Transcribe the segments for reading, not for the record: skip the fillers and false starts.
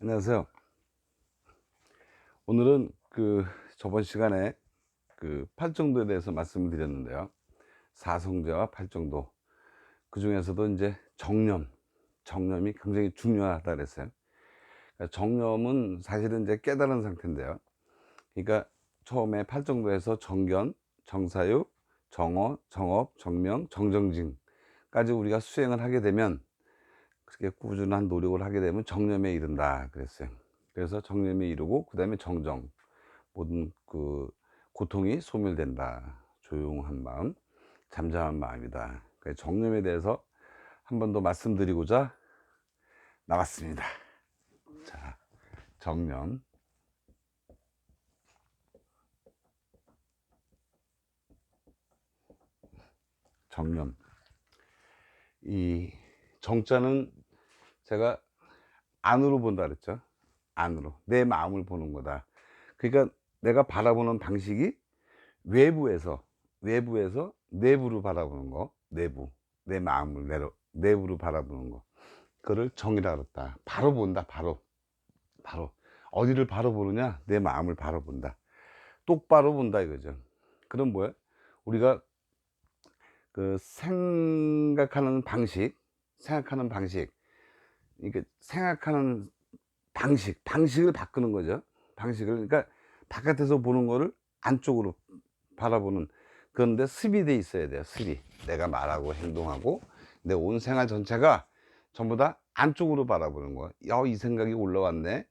안녕하세요. 오늘은 저번 시간에 팔정도에 대해서 말씀을 드렸는데요. 사성제와 팔정도. 그 중에서도 이제 정념이 굉장히 중요하다 그랬어요. 그러니까 정념은 사실은 이제 깨달은 상태인데요. 그러니까 처음에 팔정도에서 정견, 정사유, 정어, 정업, 정명, 정정징까지 우리가 수행을 하게 되면, 그렇게 꾸준한 노력을 하게 되면 정념에 이른다 그랬어요. 그래서 정념에 이르고 그 다음에 정정, 모든 고통이 소멸된다. 조용한 마음, 잠잠한 마음이다. 정념에 대해서 한 번 더 말씀드리고자 나왔습니다. 자, 정념. 정념. 이 정자는 제가 안으로 본다 그랬죠. 안으로. 내 마음을 보는 거다. 그러니까 내가 바라보는 방식이 외부에서 내부로 바라보는 거. 내 마음을 내부로 바라보는 거. 그거를 정이라 그랬다. 바로 본다. 바로 어디를 바로 보느냐? 내 마음을 바로 본다. 똑바로 본다 이거죠. 그럼 뭐야? 우리가 생각하는 방식, 이게 생각하는 방식을 바꾸는 거죠. 그러니까 바깥에서 보는 거를 안쪽으로 바라보는. 그런데 습이 돼 있어야 돼요. 습이. 내가 말하고 행동하고 내 온 생활 전체가 전부 다 안쪽으로 바라보는 거야. 이 생각이 올라왔네.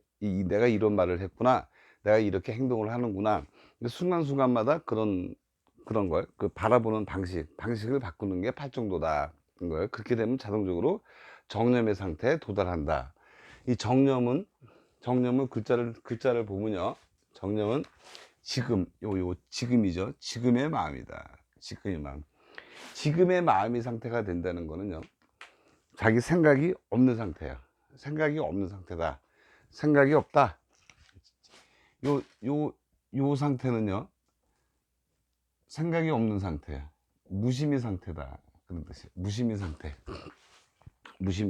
내가 이런 말을 했구나. 내가 이렇게 행동을 하는구나. 순간순간마다 그런 거예요. 바라보는 방식을 바꾸는 게 팔정도다. 거예요. 그렇게 되면 자동적으로 정념의 상태에 도달한다. 이 정념은 글자를 보면요. 정념은 지금이죠. 지금의 마음이다. 지금의 마음이 상태가 된다는 거는요. 자기 생각이 없는 상태야. 생각이 없는 상태다. 생각이 없다. 요 상태는요. 생각이 없는 상태야. 무심의 상태다. 그런 뜻이에요. 무심의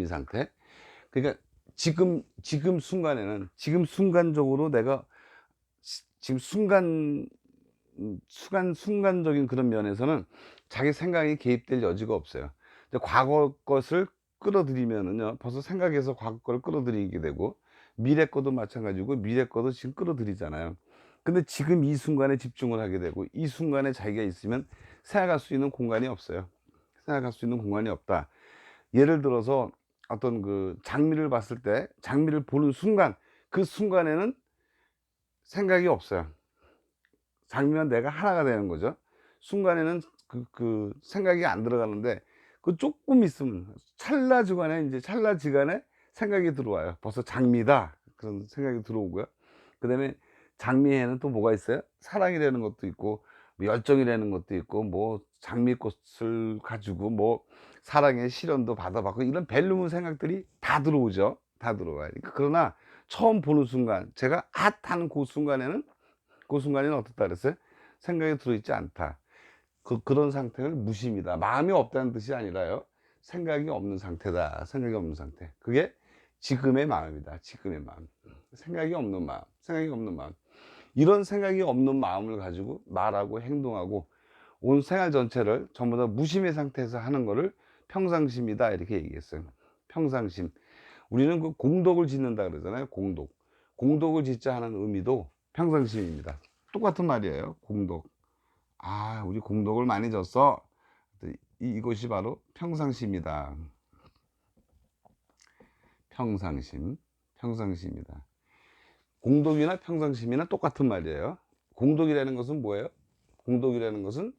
상태. 그러니까 지금 순간적으로 내가 지금 순간적인 그런 면에서는 자기 생각이 개입될 여지가 없어요. 과거 것을 끌어들이면은요, 벌써 생각에서 과거 거를 끌어들이게 되고, 미래 것도 마찬가지고, 미래 것도 지금 끌어들이잖아요. 근데 지금 이 순간에 집중을 하게 되고, 이 순간에 자기가 있으면 생각할 수 있는 공간이 없어요. 생각할 수 있는 공간이 없다. 예를 들어서 어떤 장미를 봤을 때, 장미를 보는 순간, 그 순간에는 생각이 없어요. 장미와 내가 하나가 되는 거죠. 순간에는 생각이 안 들어가는데, 조금 있으면 찰나지간에 생각이 들어와요. 벌써 장미다 그런 생각이 들어오고요. 그 다음에 장미에는 또 뭐가 있어요? 사랑이라는 것도 있고, 뭐 열정이라는 것도 있고, 뭐 장미꽃을 가지고 뭐 사랑의 실현도 받아봤고, 이런 벨루무 생각들이 다 들어오죠. 다 들어와요. 그러나 처음 보는 순간, 제가 하는 그 순간에는 어떻다 그랬어요? 생각이 들어있지 않다. 그런 상태를 무심이다. 마음이 없다는 뜻이 아니라요. 생각이 없는 상태다. 생각이 없는 상태. 그게 지금의 마음이다. 지금의 마음. 생각이 없는 마음. 이런 생각이 없는 마음을 가지고 말하고 행동하고 온 생활 전체를 전부 다 무심의 상태에서 하는 거를 평상심이다. 이렇게 얘기했어요. 평상심. 우리는 공덕을 짓는다 그러잖아요. 공덕을 짓자 하는 의미도 평상심입니다. 똑같은 말이에요. 공덕. 우리 공덕을 많이 졌어. 이것이 바로 평상심이다. 평상심이다. 공덕이나 평상심이나 똑같은 말이에요. 공덕이라는 것은 뭐예요? 공덕이라는 것은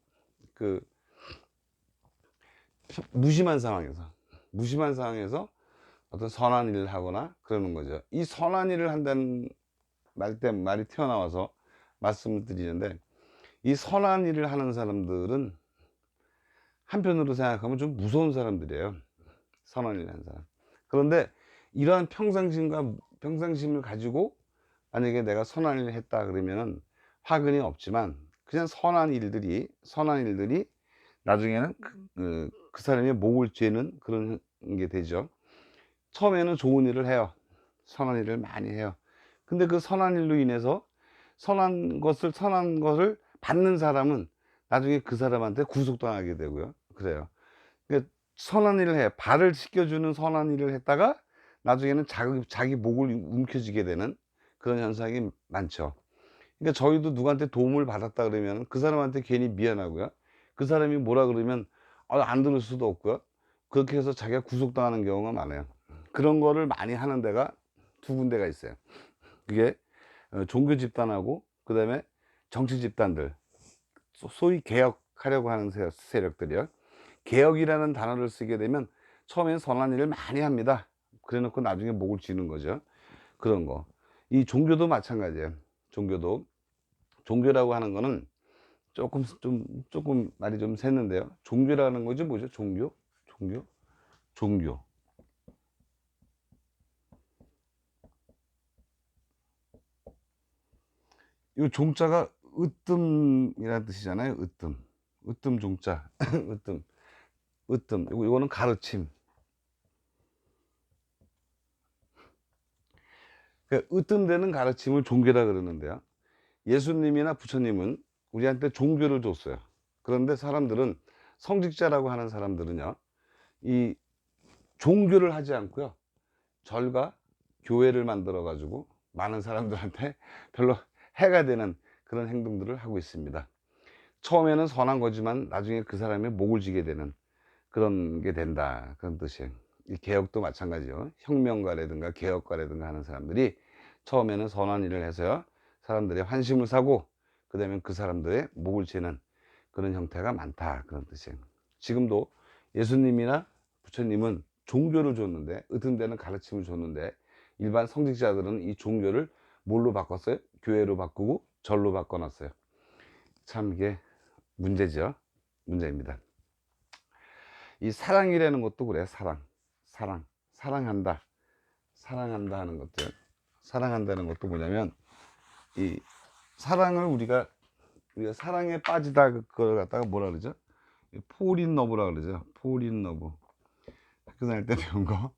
무심한 상황에서 어떤 선한 일을 하거나 그러는 거죠. 이 선한 일을 한다는 말이 튀어나와서 말씀을 드리는데, 이 선한 일을 하는 사람들은 한편으로 생각하면 좀 무서운 사람들이에요. 선한 일을 하는 사람. 그런데 이러한 평상심을 가지고 만약에 내가 선한 일을 했다 그러면은 화근이 없지만, 그냥 선한 일들이 나중에는 그 사람의 목을 죄는 그런 게 되죠. 처음에는 좋은 일을 해요. 선한 일을 많이 해요. 근데 그 선한 일로 인해서 선한 것을 받는 사람은 나중에 그 사람한테 구속당하게 되고요. 그래요. 그러니까 선한 일을 해 발을 씻겨주는 선한 일을 했다가 나중에는 자기 목을 움켜쥐게 되는 그런 현상이 많죠. 그러니까 저희도 누구한테 도움을 받았다 그러면 그 사람한테 괜히 미안하고요. 그 사람이 뭐라 그러면 안 들을 수도 없고요. 그렇게 해서 자기가 구속당하는 경우가 많아요. 그런 거를 많이 하는 데가 두 군데가 있어요. 그게 종교 집단하고 그다음에 정치 집단들, 소위 개혁하려고 하는 세력들이요. 개혁이라는 단어를 쓰게 되면 처음엔 선한 일을 많이 합니다. 그래 놓고 나중에 목을 쥐는 거죠. 그런 거. 이 종교도 마찬가지예요. 종교라고 하는 거는 조금 말이 좀 샜는데요. 종교라는 거지 뭐죠? 종교. 이 종자가 으뜸이라는 뜻이잖아요. 으뜸 종자. 으뜸. 이거는 가르침. 그러니까 으뜸되는 가르침을 종교라 그러는데요. 예수님이나 부처님은 우리한테 종교를 줬어요. 그런데 사람들은 성직자라고 하는 사람들은요. 이 종교를 하지 않고요. 절과 교회를 만들어 가지고 많은 사람들한테 별로 해가 되는 그런 행동들을 하고 있습니다. 처음에는 선한 거지만 나중에 그 사람의 목을 쥐게 되는 그런 게 된다. 그런 뜻이에요. 이 개혁도 마찬가지요. 혁명가라든가 개혁가라든가 하는 사람들이 처음에는 선한 일을 해서요. 사람들의 환심을 사고 그다음에 그 사람들의 목을 쥐는 그런 형태가 많다. 그런 뜻이에요. 지금도 예수님이나 부처님은 종교를 줬는데 으뜸되는 가르침을 줬는데 일반 성직자들은 이 종교를 뭘로 바꿨어요? 교회로 바꾸고 절로 바꿔놨어요. 참 이게 문제죠. 문제입니다. 이 사랑이라는 것도 그래요. 사랑한다. 사랑한다 하는 것도 사랑한다는 것도 뭐냐면 이 사랑을 우리가 사랑에 빠지다 그걸 갖다가 뭐라 그러죠? 폴인 러브라 그러죠. 폴인 러브. 학교 다닐 때 배운 거.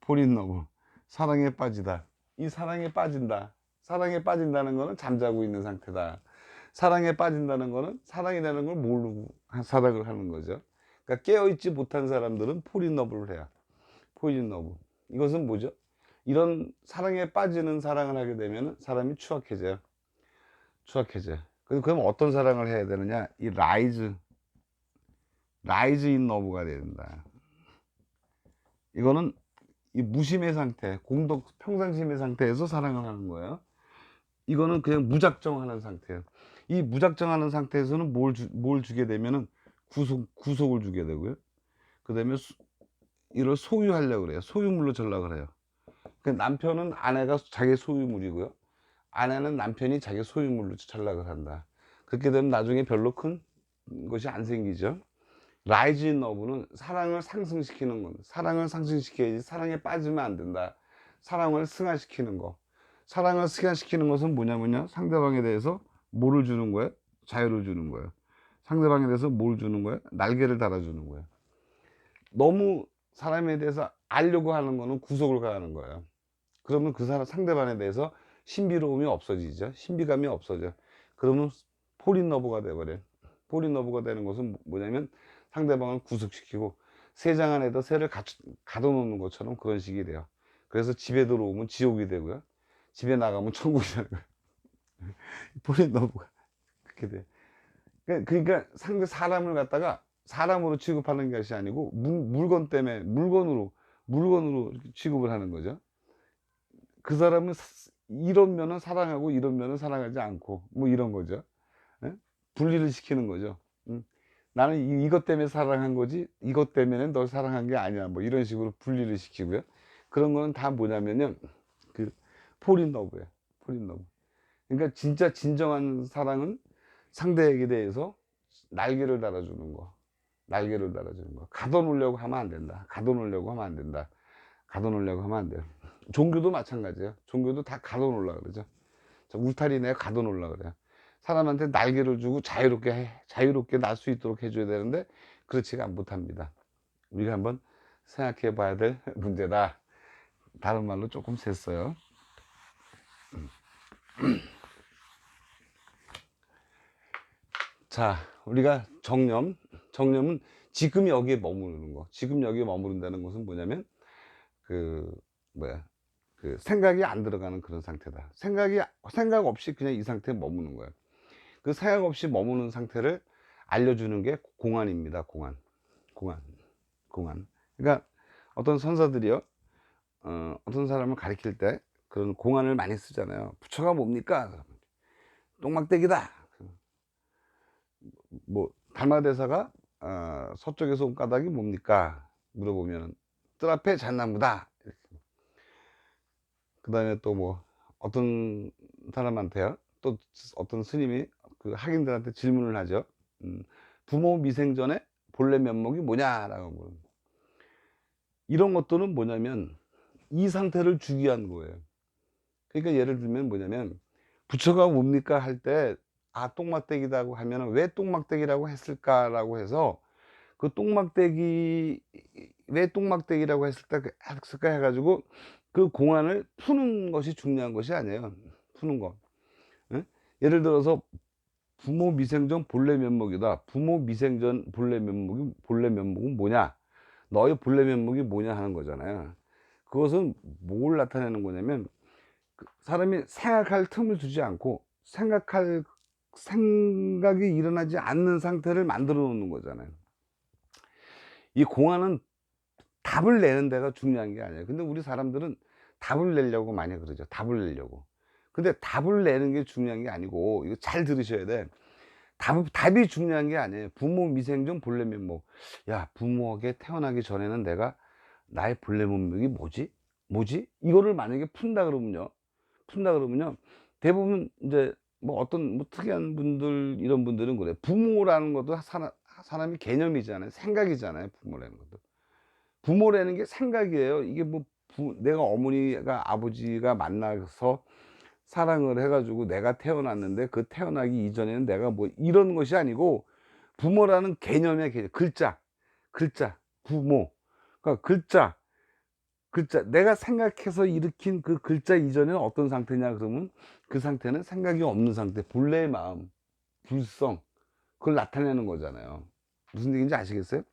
폴인 러브. 사랑에 빠지다. 이 사랑에 빠진다. 사랑에 빠진다는 거는 잠자고 있는 상태다. 사랑에 빠진다는 거는 사랑이라는 걸 모르고 사랑을 하는 거죠. 그러니까 깨어있지 못한 사람들은 폴인 러브를 해요. 폴인 러브. 이것은 뭐죠? 이런 사랑에 빠지는 사랑을 하게 되면 사람이 추악해져요. 그럼 어떤 사랑을 해야 되느냐? 이 라이즈 인 러브가 된다. 이거는 이 무심의 상태, 평상심의 상태에서 사랑을 하는 거예요. 이거는 그냥 무작정하는 상태예요. 이 무작정하는 상태에서는 뭘 주게 되면은 구속을 주게 되고요. 그 다음에 이걸 소유하려고 그래요. 소유물로 전락을 해요. 그 남편은 아내가 자기 소유물이고요. 아내는 남편이 자기 소유물로 전락을 한다. 그렇게 되면 나중에 별로 큰 것이 안 생기죠. 라이즈 인 러브는 사랑을 상승시키는 건 사랑을 상승시켜야지 사랑에 빠지면 안 된다. 사랑을 승화시키는 거. 사랑을 승화시키는 것은 뭐냐면요. 상대방에 대해서 뭐를 주는 거예요? 자유를 주는 거예요. 상대방에 대해서 뭘 주는 거예요? 날개를 달아주는 거예요. 너무 사람에 대해서 알려고 하는 거는 구속을 가하는 거예요. 그러면 그 사람 상대방에 대해서 신비로움이 없어지죠. 신비감이 없어져. 그러면 폴인 러브가 돼버려요. 폴인 러브가 되는 것은 뭐냐면 상대방을 구속시키고 새장 안에다 새를 가둬놓는 것처럼 그런 식이 돼요. 그래서 집에 들어오면 지옥이 되고요. 집에 나가면 천국이 되는 거예요. 폴인 러브가 그렇게 돼. 그러니까 상대 사람을 갖다가 사람으로 취급하는 것이 아니고 물건 때문에 물건으로 취급을 하는 거죠. 그 사람은 이런 면은 사랑하고 이런 면은 사랑하지 않고 뭐 이런 거죠. 예? 분리를 시키는 거죠. 나는 이것 때문에 사랑한 거지 이것 때문에 널 사랑한 게 아니야 뭐 이런 식으로 분리를 시키고요. 그런 거는 다 뭐냐면요. 그 폴인 러브예요. 폴인 러브. 그러니까 진짜 진정한 사랑은 상대에게 대해서 날개를 달아주는 거. 날개를 달아주는 거. 가둬놓으려고 하면 안 된다. 가둬놓으려고 하면 안 된다. 가둬놓으려고 하면 안 돼요. 종교도 마찬가지예요. 종교도 다 가둬놓으려고 그러죠. 울타리 내에 가둬놓으려고 그래요. 사람한테 날개를 주고 자유롭게 날 수 있도록 해줘야 되는데 그렇지가 못합니다. 우리가 한번 생각해 봐야 될 문제다. 다른 말로 조금 셌어요. 자, 우리가 정념은 지금 여기에 머무르는 거. 지금 여기에 머무른다는 것은 뭐냐면 그 뭐야 그 생각이 안 들어가는 그런 상태다. 생각 없이 그냥 이 상태에 머무는 거예요. 그 생각 없이 머무는 상태를 알려주는 게 공안입니다. 공안, 공안. 그러니까 어떤 선사들이요, 어떤 사람을 가리킬 때 그런 공안을 많이 쓰잖아요. 부처가 뭡니까? 똥막대기다. 뭐 달마대사가 서쪽에서 온 까닭이 뭡니까? 물어보면 뜰 앞에 잣나무다. 그 다음에 또 뭐 어떤 사람한테요, 또 어떤 스님이 그 학인들한테 질문을 하죠. 부모 미생전에 본래 면목이 뭐냐라고 물어요. 이런 것들은 뭐냐면 이 상태를 주기 위한 거예요. 그러니까 예를 들면 뭐냐면 부처가 뭡니까 할 때 똥막대기라고 하면 왜 똥막대기라고 했을까라고 해서 그 똥막대기 왜 똥막대기라고 했을까 해가지고 그 공안을 푸는 것이 중요한 것이 아니에요. 푸는 거. 예? 예를 들어서 부모 미생전 본래 면목이다. 부모 미생전 본래 면목은 뭐냐? 너의 본래 면목이 뭐냐 하는 거잖아요. 그것은 뭘 나타내는 거냐면 사람이 생각할 틈을 두지 않고 생각이 일어나지 않는 상태를 만들어 놓는 거잖아요. 이 공안은 답을 내는 데가 중요한 게 아니에요. 근데 우리 사람들은 답을 내려고 많이 그러죠. 답을 내려고. 근데 답을 내는 게 중요한 게 아니고, 이거 잘 들으셔야 돼. 답이 중요한 게 아니에요. 부모 미생전 본래 면목. 야, 부모에게 태어나기 전에는 내가 나의 본래 면목이 뭐지? 이거를 만약에 푼다 그러면요. 대부분 이제 뭐 어떤 뭐 특이한 분들, 이런 분들은 그래. 부모라는 것도 사람이 개념이잖아요. 생각이잖아요. 부모라는 것도. 부모라는 게 생각이에요. 이게 뭐 내가 어머니가 아버지가 만나서 사랑을 해가지고 내가 태어났는데 그 태어나기 이전에는 내가 뭐 이런 것이 아니고, 부모라는 개념의 개념, 글자, 부모. 그러니까 글자, 내가 생각해서 일으킨 그 글자 이전에는 어떤 상태냐 그러면 그 상태는 생각이 없는 상태, 본래의 마음, 불성, 그걸 나타내는 거잖아요. 무슨 얘기인지 아시겠어요?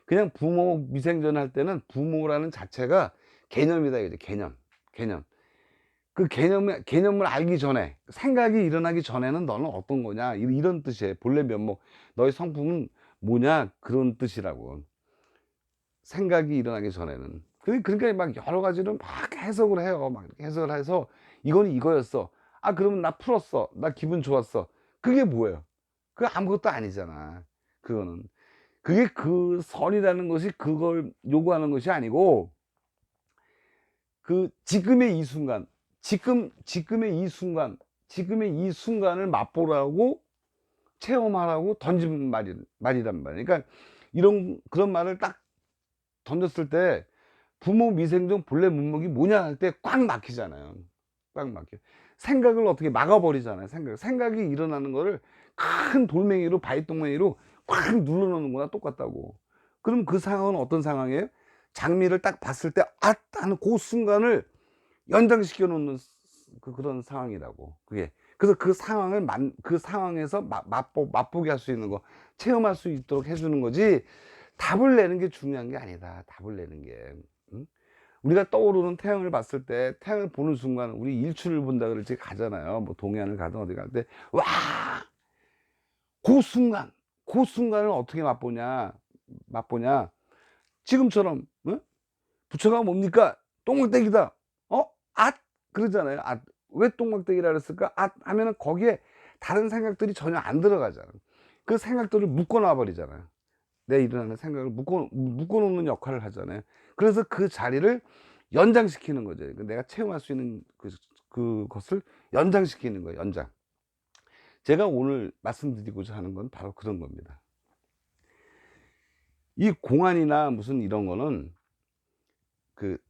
그냥 부모 미생전 할 때는 부모라는 자체가 개념이다 이거죠. 개념. 그 개념을 알기 전에, 생각이 일어나기 전에는 너는 어떤 거냐, 이런 뜻이에요. 본래 면목, 너의 성품은 뭐냐, 그런 뜻이라고. 생각이 일어나기 전에는. 그러니까 막 여러 가지를 막 해석을 해요. 막 이렇게 해석을 해서 이거는 이거였어. 그러면 나 풀었어. 나 기분 좋았어. 그게 뭐예요? 그게 아무것도 아니잖아. 그거는. 그게 그 선이라는 것이 그걸 요구하는 것이 아니고, 그 지금의 이 순간, 지금의 이 순간을 맛보라고, 체험하라고 던진 말이란 말이에요. 그러니까 그런 말을 딱 던졌을 때 부모 미생전 본래 면목이 뭐냐 할 때 꽉 막히잖아요. 꽉 막혀. 생각을 어떻게 막아버리잖아요. 생각이 일어나는 거를 큰 돌멩이로, 바위동맹이로 꽉 눌러놓는 거나 똑같다고. 그럼 그 상황은 어떤 상황이에요? 장미를 딱 봤을 때 하는 그 순간을 연장시켜 놓는 그런 상황이라고. 그게. 그래서 그 상황에서 맛보게 할 수 있는 거, 체험할 수 있도록 해주는 거지, 답을 내는 게 중요한 게 아니다. 답을 내는 게. 응? 우리가 떠오르는 태양을 봤을 때, 태양을 보는 순간, 우리 일출을 본다 그럴지 가잖아요. 뭐 동해안을 가든 어디 갈 때, 와! 그 순간, 그 순간을 어떻게 맛보냐? 지금처럼, 응? 부처가 뭡니까? 똥막대기다. 어? 그러잖아요. 왜 똥막대기라 그랬을까? 하면은 거기에 다른 생각들이 전혀 안 들어가잖아요. 그 생각들을 묶어놔 버리잖아요. 내 일어나는 생각을 묶어놓는 역할을 하잖아요. 그래서 그 자리를 연장시키는 거죠. 내가 체험할 수 있는 그것을 연장시키는 거예요. 연장. 제가 오늘 말씀드리고자 하는 건 바로 그런 겁니다. 이 공안이나 무슨 이런 거는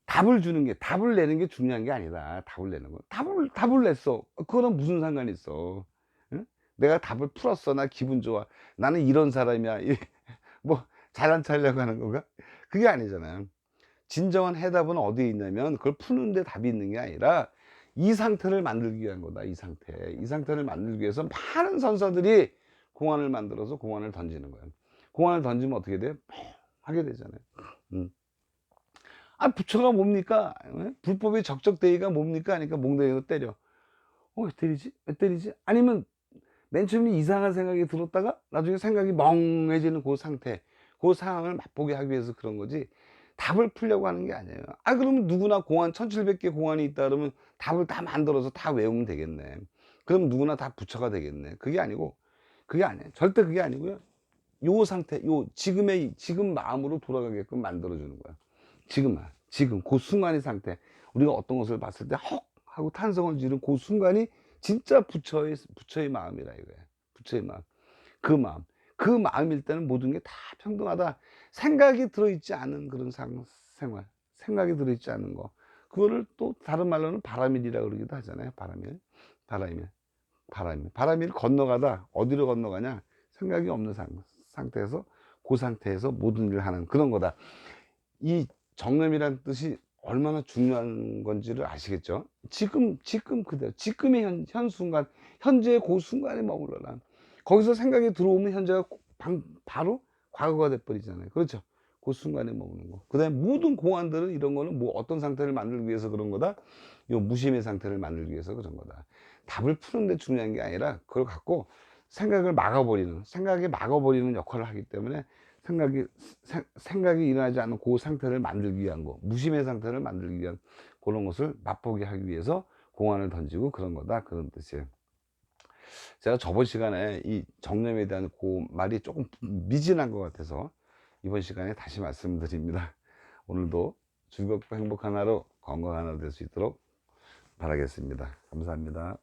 답을 내는 게 중요한 게 아니다. 답을 내는 거. 답을 냈어. 그거랑 무슨 상관이 있어. 응? 내가 답을 풀었어. 나 기분 좋아. 나는 이런 사람이야. 뭐, 잘난 차리려고 하는 건가? 그게 아니잖아요. 진정한 해답은 어디에 있냐면 그걸 푸는데 답이 있는 게 아니라 이 상태를 만들기 위한 거다. 이 상태. 이 상태를 만들기 위해서 많은 선사들이 공안을 만들어서 공안을 던지는 거예요. 공안을 던지면 어떻게 돼요? 하게 되잖아요. 음. 아, 부처가 뭡니까? 예? 불법의 적적대의가 뭡니까? 하니까 몽둥이로 때려. 왜 때리지? 왜 때리지? 아니면 맨 처음에 이상한 생각이 들었다가 나중에 생각이 멍해지는 그 상태, 그 상황을 맛보게 하기 위해서 그런 거지, 답을 풀려고 하는 게 아니에요. 아, 그러면 누구나 공안 1700개 공안이 있다 그러면 답을 다 만들어서 다 외우면 되겠네. 그럼 누구나 다 부처가 되겠네. 그게 아니고, 그게 아니에요. 절대 그게 아니고요. 요 상태, 요 지금의 지금 마음으로 돌아가게끔 만들어 주는 거야. 지금 그 순간의 상태. 우리가 어떤 것을 봤을 때 헉 하고 탄성을 지르는 그 순간이 진짜 부처의 마음이라 이거야. 부처의 마음. 그 마음. 그 마음일 때는 모든 게 다 평등하다. 생각이 들어있지 않은 그런 생활. 생각이 들어있지 않은 거. 그거를 또 다른 말로는 바라밀이라고 그러기도 하잖아요. 바라밀. 바라밀을 건너가다 어디로 건너가냐? 생각이 없는 상태에서 그 상태에서 모든 일을 하는 그런 거다. 이 정념이라는 뜻이 얼마나 중요한 건지를 아시겠죠? 지금 그대로, 지금의 현 순간, 현재의 그 순간에 머물러라. 거기서 생각이 들어오면 현재가 바로 과거가 돼버리잖아요. 그렇죠? 그 순간에 머무는 거. 그 다음에 모든 공안들은 이런 거는 뭐 어떤 상태를 만들기 위해서 그런 거다? 요 무심의 상태를 만들기 위해서 그런 거다. 답을 푸는데 중요한 게 아니라 그걸 갖고 생각이 막아버리는 역할을 하기 때문에 생각이 일어나지 않는 그 상태를 만들기 위한 거, 무심의 상태를 만들기 위한 그런 것을 맛보게 하기 위해서 공안을 던지고 그런 거다. 그런 뜻이에요. 제가 저번 시간에 이 정념에 대한 그 말이 조금 미진한 것 같아서 이번 시간에 다시 말씀드립니다. 오늘도 즐겁고 행복한 하루, 건강한 하루 될 수 있도록 바라겠습니다. 감사합니다.